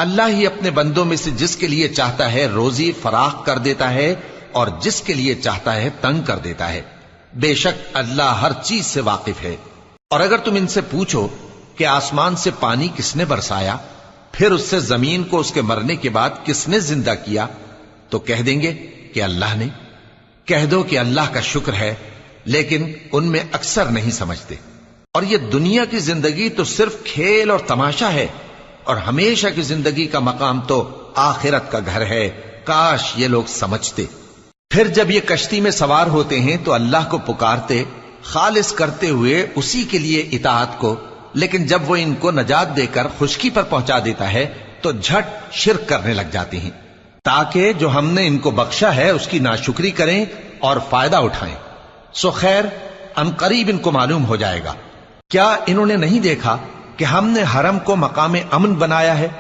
अल्लाह ही अपने बंदों में से जिसके लिए चाहता है रोजी फराख कर देता है और जिसके लिए चाहता है तंग कर देता है। बेशक अल्लाह हर चीज से वाकिफ है। और अगर तुम इनसे पूछो कि आसमान से पानी किसने बरसाया, फिर उससे जमीन को उसके मरने के बाद किसने जिंदा किया, तो कह देंगे कि अल्लाह ने। कह दो कि अल्लाह का शुक्र है, लेकिन उनमें अक्सर नहीं समझते। और ये दुनिया की जिंदगी तो सिर्फ खेल और तमाशा है, और हमेशा की जिंदगी का मकाम तो आखिरत का घर है। काश ये लोग समझते। फिर जब ये कश्ती में सवार होते हैं तो अल्लाह को पुकारते, खालिस करते हुए उसी के लिए इताअत को, लेकिन जब वो इनको नजात देकर खुशकी पर पहुंचा देता है तो झट शिर्क करने लग जाते हैं, ताकि जो हमने इनको बख्शा है उसकी नाशुक्री करें और फायदा उठाएं। सो खैर अनकरीब इनको मालूम हो जाएगा। क्या इन्होंने नहीं देखा कि हमने हरम को मकाम अमन बनाया है